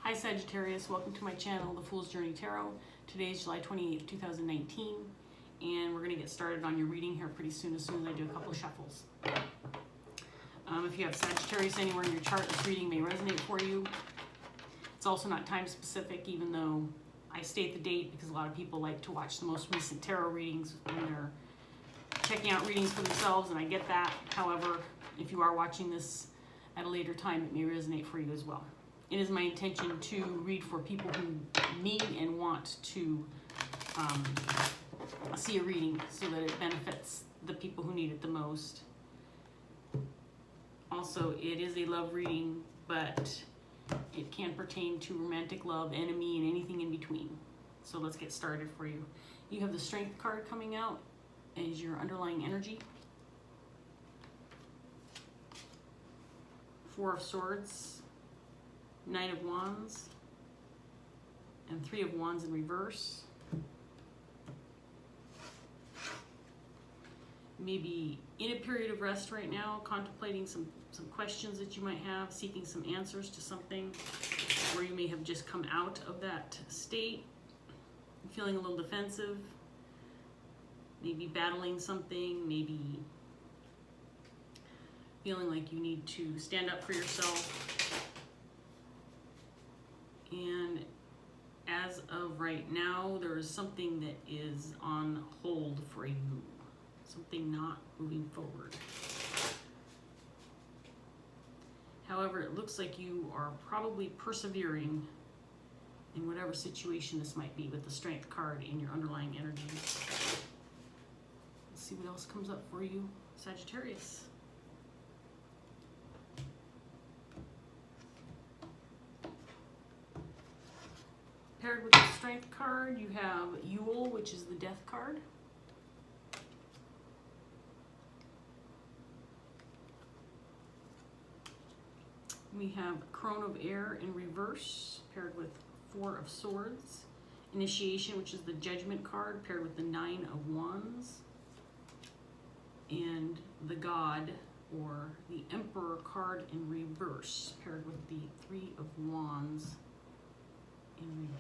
Hi Sagittarius, welcome to my channel, The Fool's Journey Tarot. Today is July 28th, 2019, and we're going to get started on your reading here pretty soon as I do a couple of shuffles. If you have Sagittarius anywhere in your chart, this reading may resonate for you. It's also not time specific, even though I state the date because a lot of people like to watch the most recent tarot readings when they're checking out readings for themselves, and I get that. However, if you are watching this at a later time, it may resonate for you as well. It is my intention to read for people who need and want to see a reading so that it benefits the people who need it the most. Also, it is a love reading, but it can pertain to romantic love, enemy, and anything in between. So let's get started for you. You have the Strength card coming out as your underlying energy. Four of Swords, Knight of Wands, and Three of Wands in reverse. Maybe in a period of rest right now, contemplating some questions that you might have, seeking some answers to something, or you may have just come out of that state, feeling a little defensive, maybe battling something, maybe feeling like you need to stand up for yourself. And as of right now, there is something that is on hold for you, something not moving forward. However, it looks like you are probably persevering in whatever situation this might be with the Strength card in your underlying energy. Let's see what else comes up for you, Sagittarius. Paired with the Strength card, you have Yule, which is the Death card. We have Crone of Air in reverse, paired with Four of Swords. Initiation, which is the Judgment card, paired with the Nine of Wands. And the God, or the Emperor card in reverse, paired with the Three of Wands in reverse.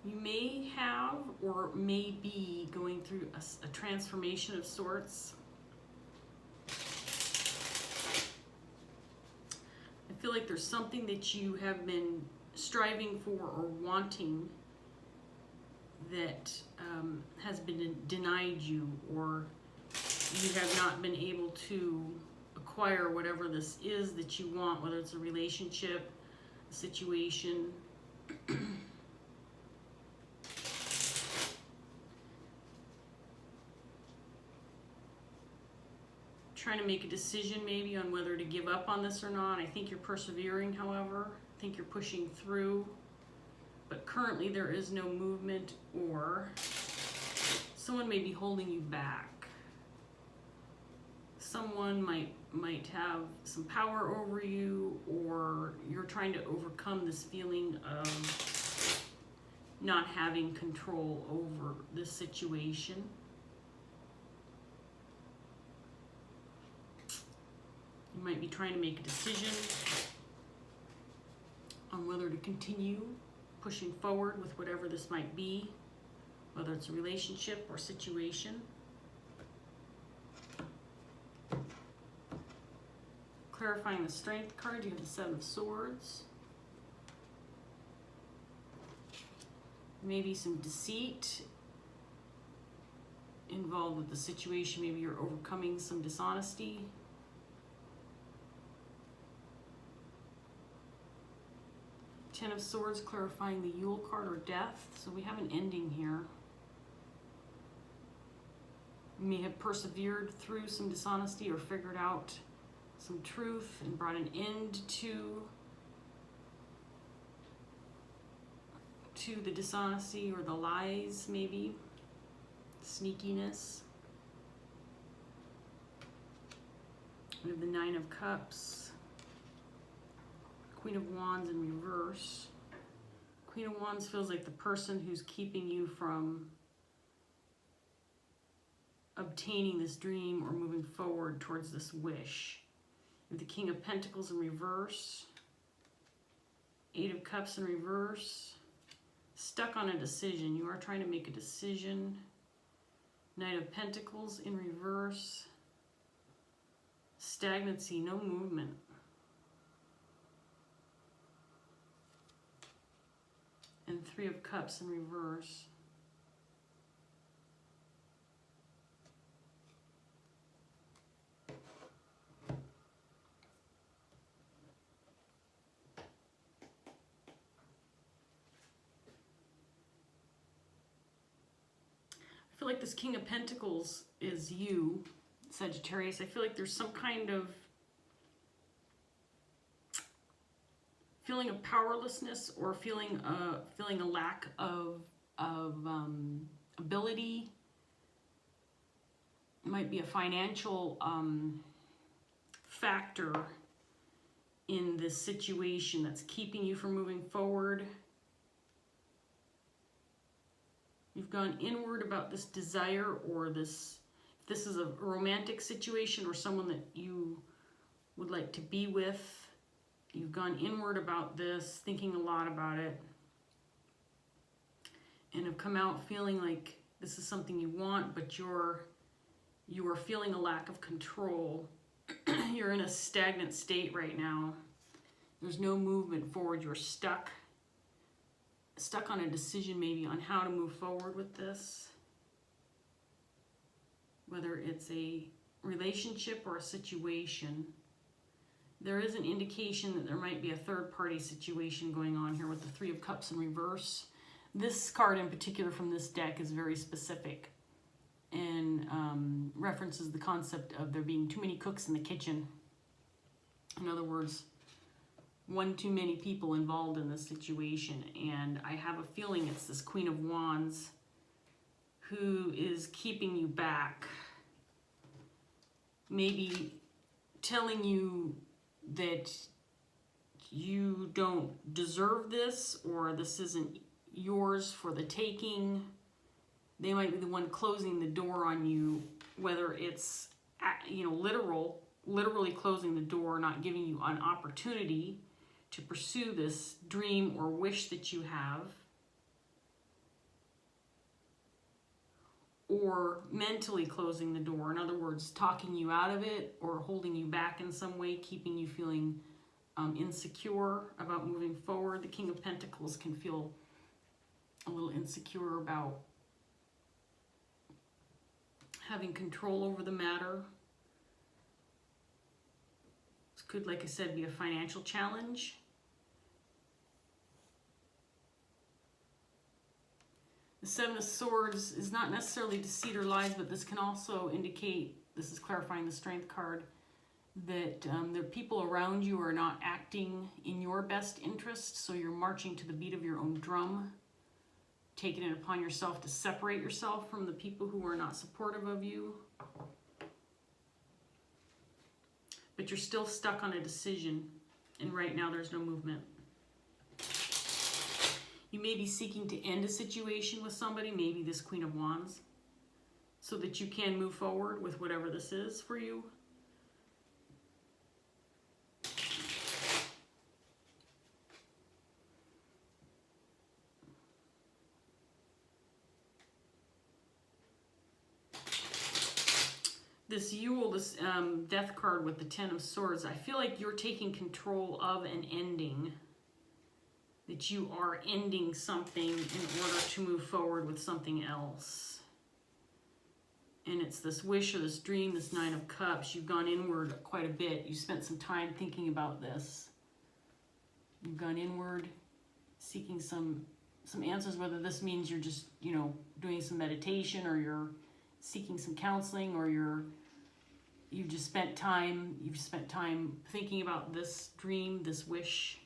You may have or may be going through a transformation of sorts. I feel like there's something that you have been striving for or wanting that has been denied you, or you have not been able to acquire whatever this is that you want, whether it's a relationship, a situation. Trying to make a decision maybe on whether to give up on this or not. I think you're persevering, however. I think you're pushing through. But currently there is no movement, or someone may be holding you back. Someone might have some power over you, or you're trying to overcome this feeling of not having control over this situation. You might be trying to make a decision on whether to continue pushing forward with whatever this might be, whether it's a relationship or situation. Clarifying the Strength card, you have the Seven of Swords. Maybe some deceit involved with the situation. Maybe you're overcoming some dishonesty. Ten of Swords, clarifying the Yule card, or death. So we have an ending here. You may have persevered through some dishonesty or figured out some truth and brought an end to the dishonesty or the lies, maybe. Sneakiness. We have the Nine of Cups. Queen of Wands in reverse. Queen of Wands feels like the person who's keeping you from obtaining this dream or moving forward towards this wish. The King of Pentacles in reverse. Eight of Cups in reverse. Stuck on a decision. You are trying to make a decision. Knight of Pentacles in reverse. Stagnancy, no movement. And Three of Cups in reverse. I feel like this King of Pentacles is you, Sagittarius. I feel like there's some kind of feeling of powerlessness or feeling a lack of ability. It might be a financial factor in this situation that's keeping you from moving forward. You've gone inward about this desire, or this, if this is a romantic situation or someone that you would like to be with, you've gone inward about this, thinking a lot about it, and have come out feeling like this is something you want, but you are feeling a lack of control. You're in a stagnant state right now. There's no movement forward. You're stuck on a decision maybe on how to move forward with this. Whether it's a relationship or a situation. There is an indication that there might be a third-party situation going on here with the Three of Cups in reverse. This card in particular from this deck is very specific and references the concept of there being too many cooks in the kitchen. In other words, one too many people involved in this situation. And I have a feeling it's this Queen of Wands who is keeping you back. Maybe telling you that you don't deserve this, or this isn't yours for the taking. They might be the one closing the door on you, whether it's, literally closing the door, not giving you an opportunity to pursue this dream or wish that you have, or mentally closing the door. In other words, talking you out of it or holding you back in some way, keeping you feeling insecure about moving forward. The King of Pentacles can feel a little insecure about having control over the matter. This could, like I said, be a financial challenge. The Seven of Swords is not necessarily deceit or lies, but this can also indicate, this is clarifying the Strength card, that the people around you are not acting in your best interest, so you're marching to the beat of your own drum, taking it upon yourself to separate yourself from the people who are not supportive of you. But you're still stuck on a decision, and right now there's no movement. You may be seeking to end a situation with somebody, maybe this Queen of Wands, so that you can move forward with whatever this is for you. This Yule, this Death card with the Ten of Swords, I feel like you're taking control of an ending. That you are ending something in order to move forward with something else. And it's this wish or this dream, this Nine of Cups. You've gone inward quite a bit. You spent some time thinking about this. You've gone inward, seeking some answers, whether this means you're just, doing some meditation, or you're seeking some counseling, or you've spent time thinking about this dream, this wish.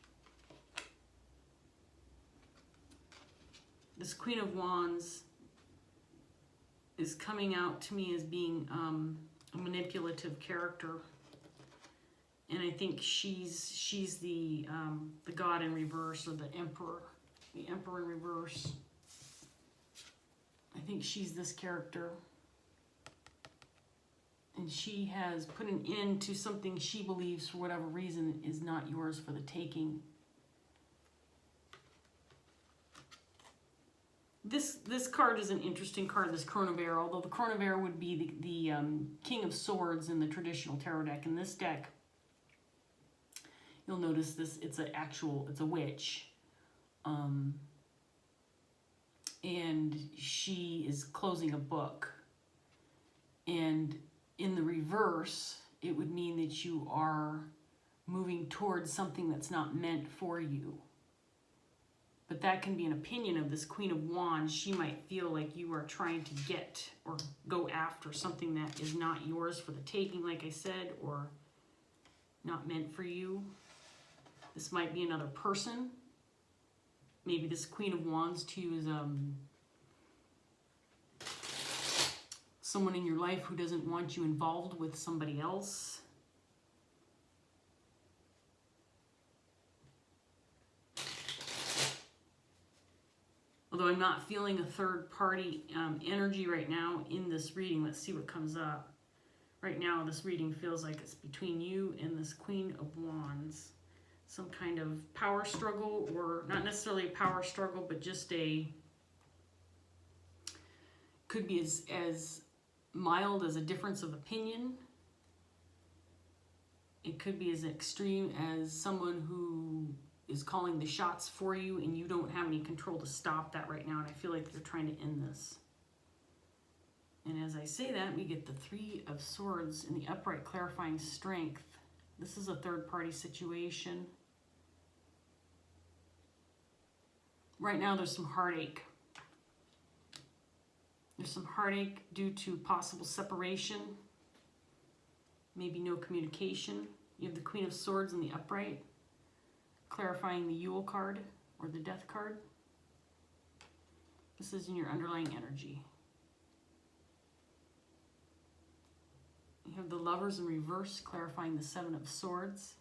This Queen of Wands is coming out to me as being a manipulative character, and I think she's the God in reverse, or the Emperor in reverse. I think she's this character, And she has put an end to something she believes, for whatever reason, is not yours for the taking. This card is an interesting card, this Chronobare, although the Chronobare would be the King of Swords in the traditional tarot deck. In this deck, you'll notice this, it's a witch. And she is closing a book. And in the reverse, it would mean that you are moving towards something that's not meant for you. But that can be an opinion of this Queen of Wands. She might feel like you are trying to get or go after something that is not yours for the taking, like I said, or not meant for you. This might be another person. Maybe this Queen of Wands to you is someone in your life who doesn't want you involved with somebody else. Although I'm not feeling a third party energy right now in this reading. Let's see what comes up. Right now, this reading feels like it's between you and this Queen of Wands. Some kind of power struggle, or not necessarily a power struggle, but just could be as mild as a difference of opinion. It could be as extreme as someone who is calling the shots for you and you don't have any control to stop that right now, and I feel like they're trying to end this. And as I say that, we get the Three of Swords in the upright, clarifying strength. This is a third-party situation. Right now, there's some heartache. There's some heartache due to possible separation, maybe no communication. You have the Queen of Swords in the upright, clarifying the Yule card or the Death card. This is in your underlying energy. You have the Lovers in reverse, clarifying the Seven of Swords.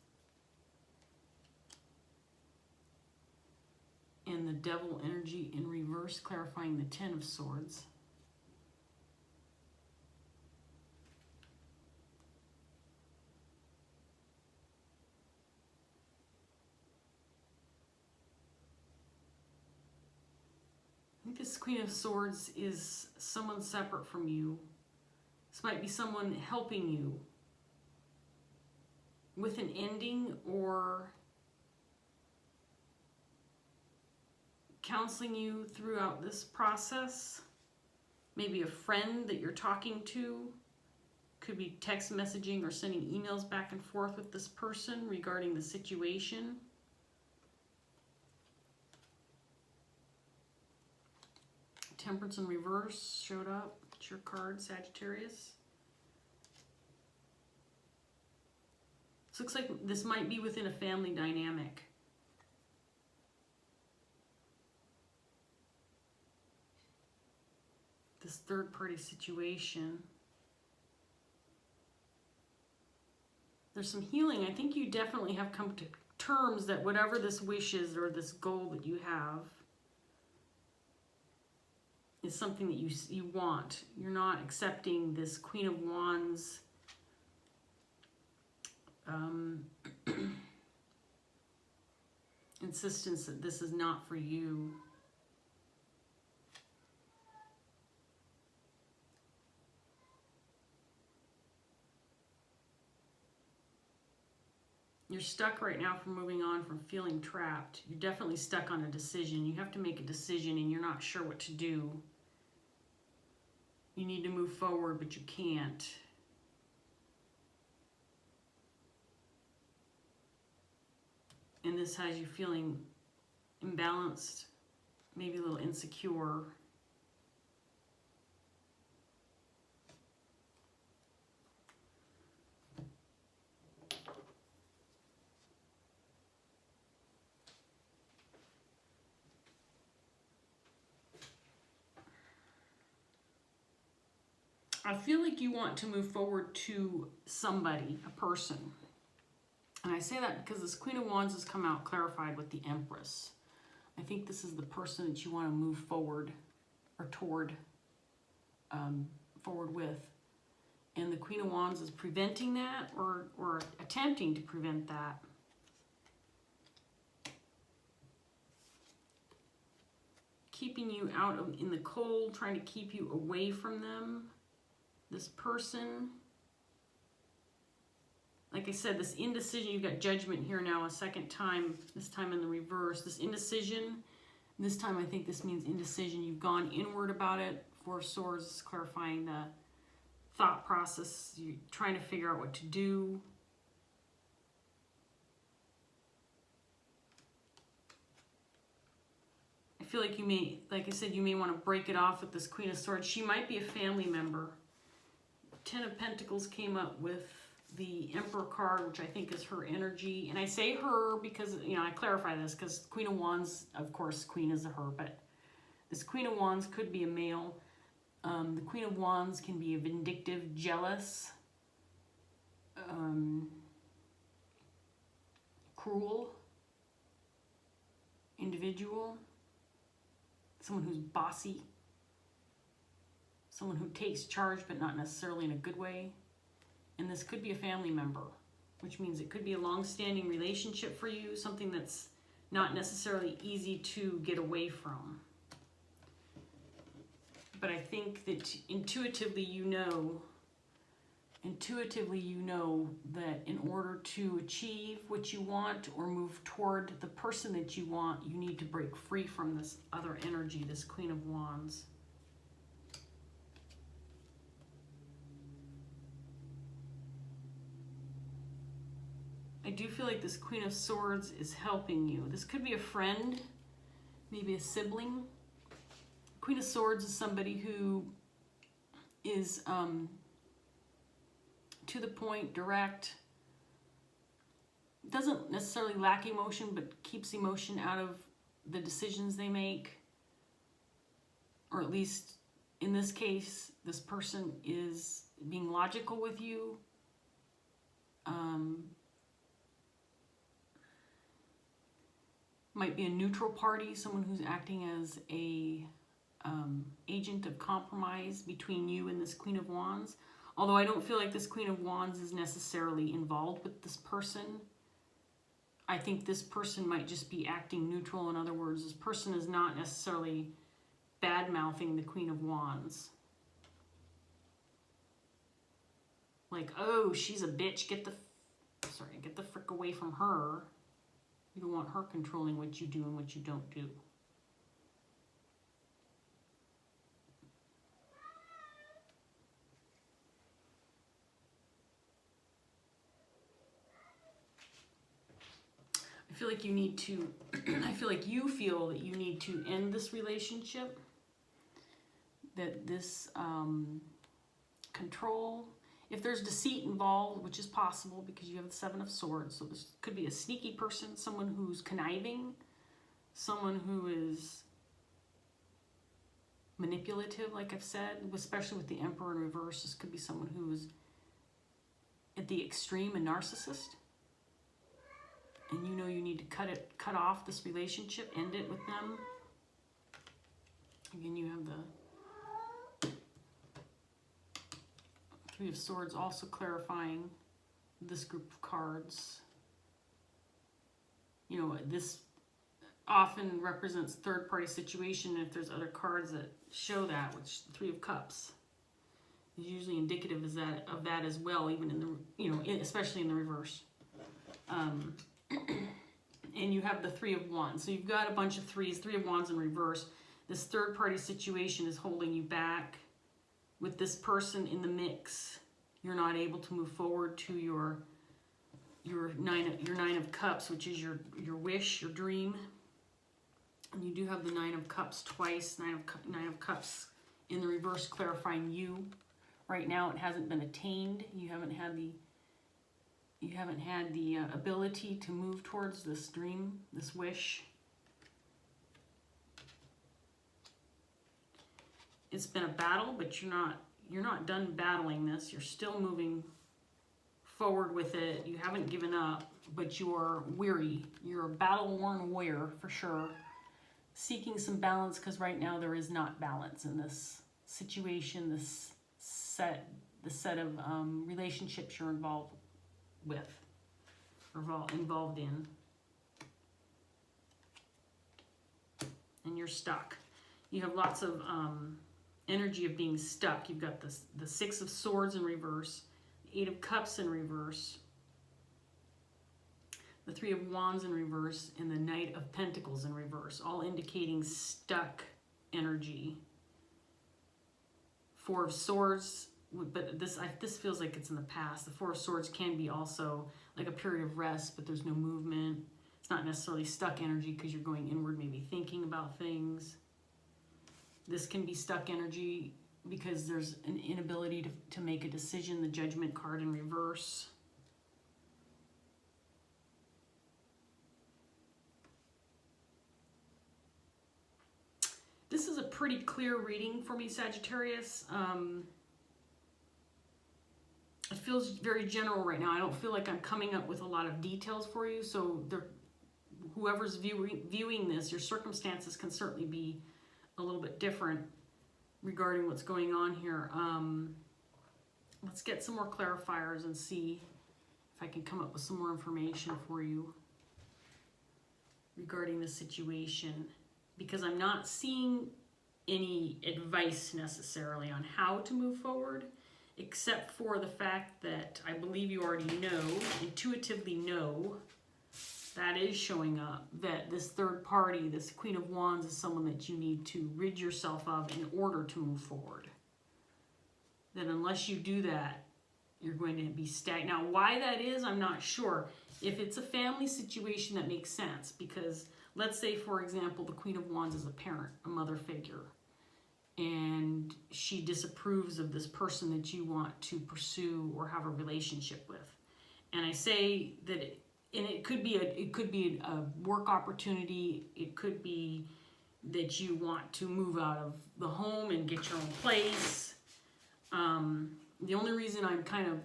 And the Devil energy in reverse, clarifying the Ten of Swords. I think this Queen of Swords is someone separate from you. This might be someone helping you with an ending or counseling you throughout this process. Maybe a friend that you're talking to. Could be text messaging or sending emails back and forth with this person regarding the situation. Temperance in reverse showed up. It's your card, Sagittarius. This looks like this might be within a family dynamic. This third-party situation. There's some healing. I think you definitely have come to terms that whatever this wish is or this goal that you have is something that you want. You're not accepting this Queen of Wands insistence that this is not for you. You're stuck right now from moving on, from feeling trapped. You're definitely stuck on a decision. You have to make a decision and you're not sure what to do. You need to move forward, but you can't. And this has you feeling imbalanced, maybe a little insecure. I feel like you want to move forward to somebody, a person. And I say that because this Queen of Wands has come out clarified with the Empress. I think this is the person that you want to move forward or toward, forward with. And the Queen of Wands is preventing that, or attempting to prevent that. Keeping you out in the cold, trying to keep you away from them. This person. Like I said, this indecision, you've got Judgment here now a second time, this time in the reverse. This indecision, this time I think this means indecision. You've gone inward about it. Four of Swords, clarifying the thought process. You're trying to figure out what to do. I feel like you may, like I said, you may want to break it off with this Queen of Swords. She might be a family member. Ten of Pentacles came up with the Emperor card, which I think is her energy. And I say her because, you know, I clarify this because Queen of Wands, of course, Queen is a her, but this Queen of Wands could be a male. The Queen of Wands can be a vindictive, jealous, cruel individual, someone who's bossy, someone who takes charge but not necessarily in a good way. And this could be a family member, which means it could be a long-standing relationship for you, something that's not necessarily easy to get away from. But I think that intuitively you know that in order to achieve what you want or move toward the person that you want, you need to break free from this other energy, this Queen of Wands. I do feel like this Queen of Swords is helping you. This could be a friend, maybe a sibling. Queen of Swords is somebody who is to the point, direct, doesn't necessarily lack emotion, but keeps emotion out of the decisions they make. Or at least in this case, this person is being logical with you. Might be a neutral party, someone who's acting as a agent of compromise between you and this Queen of Wands. Although I don't feel like this Queen of Wands is necessarily involved with this person. I think this person might just be acting neutral. In other words, this person is not necessarily bad-mouthing the Queen of Wands. Like, oh, she's a bitch, get the frick away from her. You don't want her controlling what you do and what you don't do. I feel like you need to, I feel like you feel that you need to end this relationship. That this control, if there's deceit involved, which is possible because you have the Seven of Swords, so this could be a sneaky person, someone who's conniving, someone who is manipulative, like I've said, especially with the Emperor in reverse. This could be someone who's at the extreme, a narcissist. And you know you need to cut off this relationship, end it with them. Again, you have the Three of Swords also clarifying this group of cards. You know, this often represents third-party situation. If there's other cards that show that, which the Three of Cups is usually indicative of that as well, even in the, you know, especially in the reverse. And you have the Three of Wands. So you've got a bunch of threes, Three of Wands in reverse. This third-party situation is holding you back. With this person in the mix, you're not able to move forward to your Nine of Cups, which is your wish, your dream. And you do have the Nine of Cups twice, Nine of Cups in the reverse, clarifying you. Right now, it hasn't been attained. You haven't had the ability to move towards this dream, this wish. It's been a battle, but you're not done battling this. You're still moving forward with it. You haven't given up, but you're weary. You're a battle-worn warrior for sure. Seeking some balance, because right now there is not balance in this situation, this set the set of relationships you're involved with, or involved in. And you're stuck. You have lots of energy of being stuck. You've got the Six of Swords in reverse, the Eight of Cups in reverse, the Three of Wands in reverse, and the Knight of Pentacles in reverse, all indicating stuck energy. Four of Swords, but this feels like it's in the past. The Four of Swords can be also like a period of rest, but there's no movement. It's not necessarily stuck energy because you're going inward, maybe thinking about things. This can be stuck energy because there's an inability to make a decision. The Judgment card in reverse. This is a pretty clear reading for me, Sagittarius. It feels very general right now. I don't feel like I'm coming up with a lot of details for you. So whoever's viewing this, your circumstances can certainly be a little bit different regarding what's going on here. Let's get some more clarifiers and see if I can come up with some more information for you regarding the situation, because I'm not seeing any advice necessarily on how to move forward, except for the fact that I believe you already know, intuitively know, that is showing up, that this third party, this Queen of Wands, is someone that you need to rid yourself of in order to move forward. That unless you do that, you're going to be stagnant. Now, why that is, I'm not sure. If it's a family situation, that makes sense, because let's say, for example, the Queen of Wands is a parent, a mother figure, and she disapproves of this person that you want to pursue or have a relationship with. And I say that it could be a work opportunity. It could be that you want to move out of the home and get your own place. The only reason I'm kind of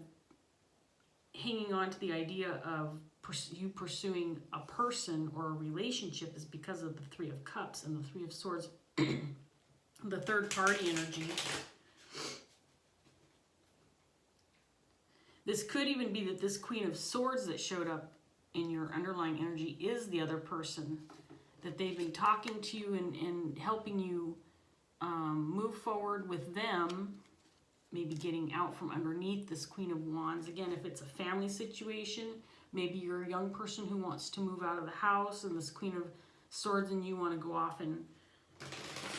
hanging on to the idea of you pursuing a person or a relationship is because of the Three of Cups and the Three of Swords, the third party energy. This could even be that this Queen of Swords that showed up in your underlying energy is the other person, that they've been talking to you and helping you move forward with them, maybe getting out from underneath this Queen of Wands. Again, if it's a family situation, maybe you're a young person who wants to move out of the house, and this Queen of Swords and you want to go off and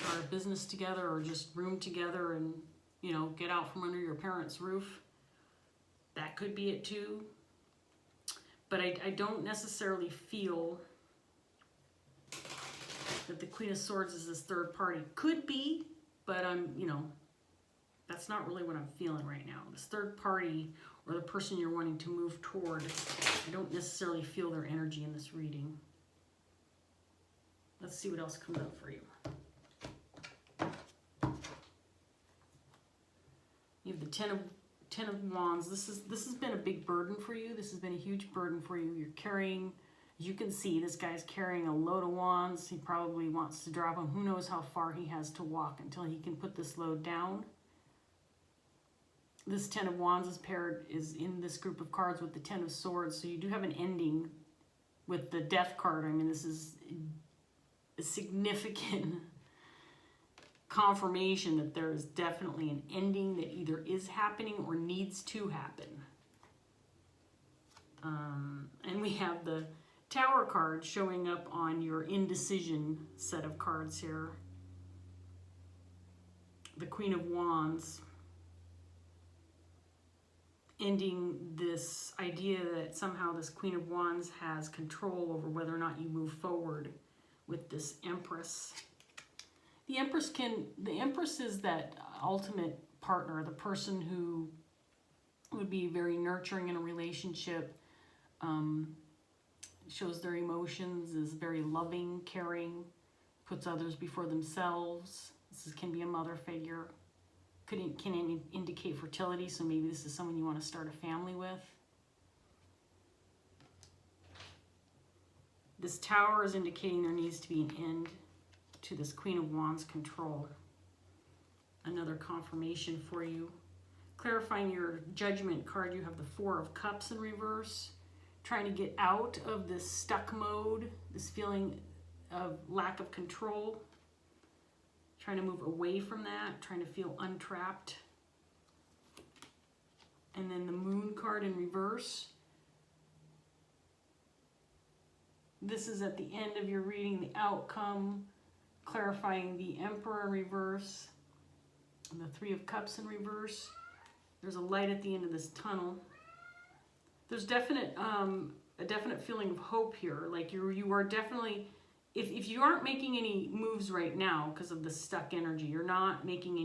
start a business together or just room together and, you know, get out from under your parents' roof. That could be it too. But I don't necessarily feel that the Queen of Swords is this third party. Could be, but that's not really what I'm feeling right now. This third party, or the person you're wanting to move toward, I don't necessarily feel their energy in this reading. Let's see what else comes up for you. You have the Ten of Wands. This has been a big burden for you. This has been a huge burden for you. You're carrying, as you can see, this guy's carrying a load of wands. He probably wants to drop them. Who knows how far he has to walk until he can put this load down. This Ten of Wands is in this group of cards with the Ten of Swords. So you do have an ending with the Death card. I mean, this is a significant confirmation that there is definitely an ending that either is happening or needs to happen. And we have the Tower card showing up on your indecision set of cards here. The Queen of Wands, ending this idea that somehow this Queen of Wands has control over whether or not you move forward with this Empress. The Empress is that ultimate partner, the person who would be very nurturing in a relationship, shows their emotions, is very loving, caring, puts others before themselves. This can be a mother figure. Can indicate fertility, so maybe this is someone you want to start a family with. This Tower is indicating there needs to be an end to this Queen of Wands control. Another confirmation for you. Clarifying your Judgment card, you have the Four of Cups in reverse. Trying to get out of this stuck mode, this feeling of lack of control. Trying to move away from that, trying to feel untrapped. And then the Moon card in reverse. This is at the end of your reading, the outcome, clarifying the Emperor in reverse, and the Three of Cups in reverse. There's a light at the end of this tunnel. There's a definite feeling of hope here. Like you are definitely, if you aren't making any moves right now because of the stuck energy, you're not making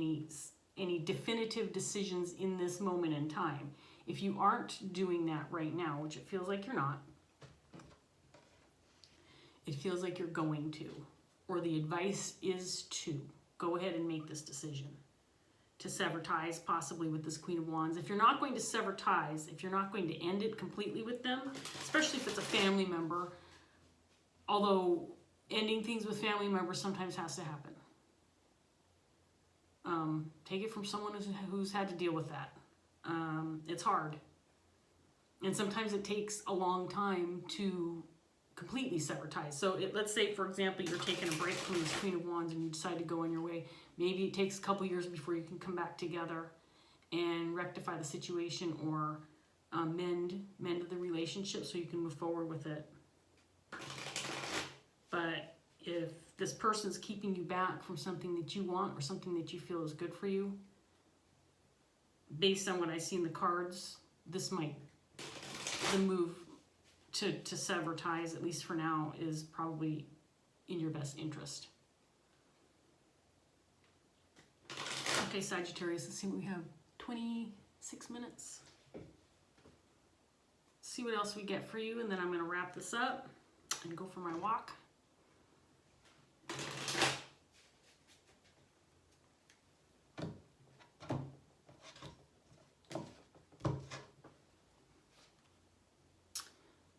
any definitive decisions in this moment in time. If you aren't doing that right now, which it feels like you're not, it feels like you're going to, or the advice is to go ahead and make this decision to sever ties, possibly with this Queen of Wands. If you're not going to sever ties, if you're not going to end it completely with them, especially if it's a family member, although ending things with family members sometimes has to happen. Take it from someone who's had to deal with that. It's hard. And sometimes it takes a long time to completely sever ties. So let's say, for example, you're taking a break from this Queen of Wands and you decide to go on your way. Maybe it takes a couple years before you can come back together and rectify the situation, or mend the relationship so you can move forward with it. But if this person's keeping you back from something that you want or something that you feel is good for you, based on what I see in the cards, this might, the move to sever ties, at least for now, is probably in your best interest. Okay, Sagittarius, let's see what we have. 26 minutes. See what else we get for you, and then I'm going to wrap this up and go for my walk.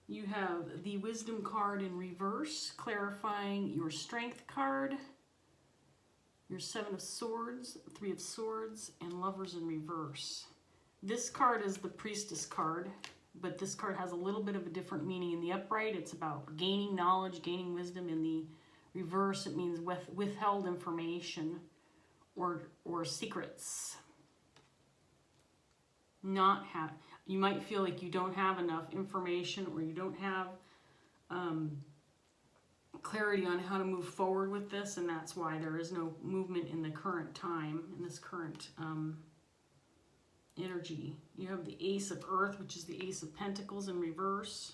You have the Wisdom card in reverse, clarifying your Strength card, your Seven of Swords, Three of Swords, and Lovers in reverse. This card is the Priestess card, but this card has a little bit of a different meaning. In the upright, it's about gaining knowledge, gaining wisdom. In the reverse, it means withheld information or secrets. You might feel like you don't have enough information, or you don't have clarity on how to move forward with this, and that's why there is no movement in the current time, in this current energy. You have the Ace of Earth, which is the Ace of Pentacles in reverse.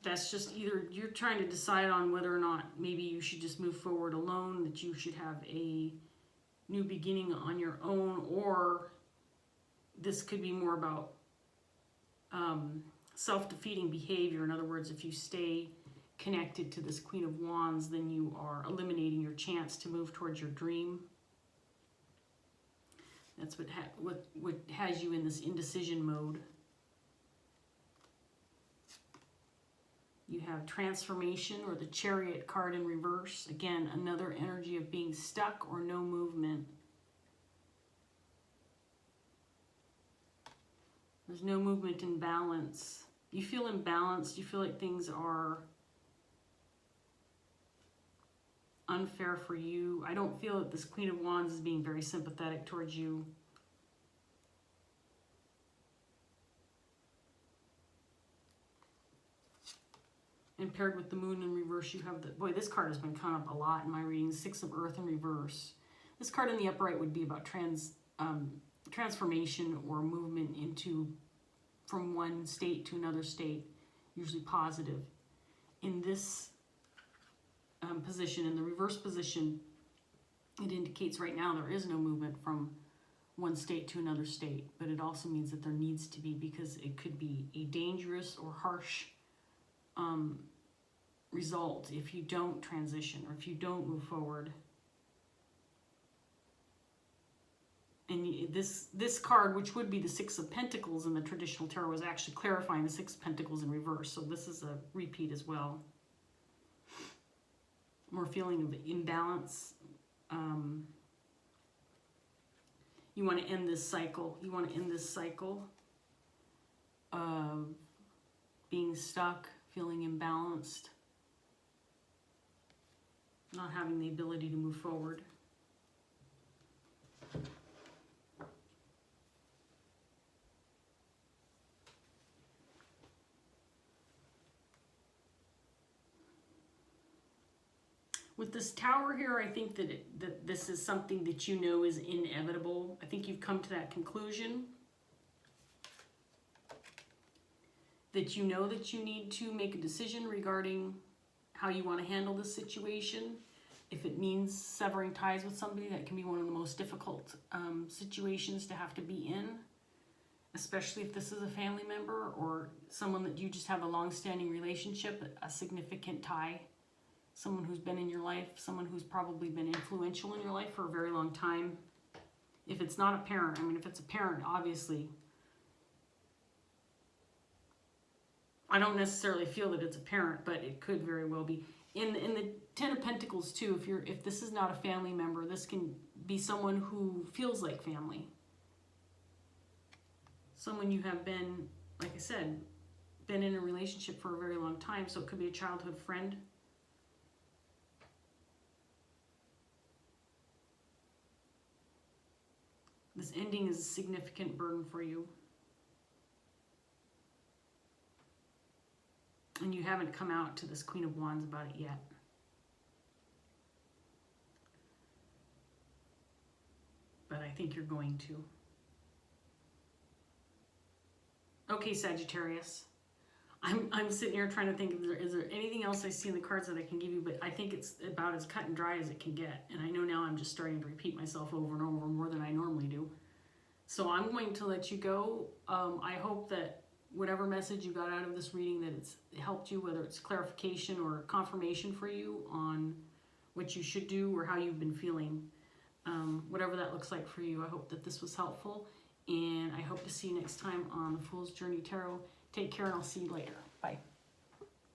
That's just either you're trying to decide on whether or not maybe you should just move forward alone, that you should have a new beginning on your own, or this could be more about self-defeating behavior. In other words, if you stay connected to this Queen of Wands, then you are eliminating your chance to move towards your dream. That's what has you in this indecision mode. You have Transformation, or the Chariot card in reverse. Again, another energy of being stuck or no movement. There's no movement in balance. You feel imbalanced. You feel like things are unfair for you. I don't feel that this Queen of Wands is being very sympathetic towards you. And paired with the Moon in reverse, you have the, boy, this card has been coming up a lot in my readings, Six of Earth in reverse. This card in the upright would be about transformation or movement from one state to another state, usually positive. In this position, in the reverse position, it indicates right now there is no movement from one state to another state, but it also means that there needs to be, because it could be a dangerous or harsh result if you don't transition or if you don't move forward. And this card, which would be the Six of Pentacles in the traditional tarot, is actually clarifying the Six of Pentacles in reverse. So this is a repeat as well. more feeling of imbalance. You want to end this cycle. You want to end this cycle of being stuck, feeling imbalanced, not having the ability to move forward. With this Tower here, I think that this is something that you know is inevitable. I think you've come to that conclusion. That you know that you need to make a decision regarding how you want to handle this situation. If it means severing ties with somebody, that can be one of the most difficult situations to have to be in. Especially if this is a family member or someone that you just have a long-standing relationship, a significant tie. Someone who's been in your life, someone who's probably been influential in your life for a very long time. If it's not a parent, I mean, if it's a parent, obviously, I don't necessarily feel that it's a parent, but it could very well be. In the Ten of Pentacles too, if this is not a family member, this can be someone who feels like family. Someone you have been, like I said, been in a relationship for a very long time, so it could be a childhood friend. This ending is a significant burden for you. And you haven't come out to this Queen of Wands about it yet. But I think you're going to. Okay, Sagittarius. I'm sitting here trying to think, is there anything else I see in the cards that I can give you? But I think it's about as cut and dry as it can get. And I know now I'm just starting to repeat myself over and over more than I normally do. So I'm going to let you go. I hope that whatever message you got out of this reading, that it's helped you, whether it's clarification or confirmation for you on what you should do or how you've been feeling. Whatever that looks like for you, I hope that this was helpful. And I hope to see you next time on the Fool's Journey Tarot. Take care, and I'll see you later. Bye.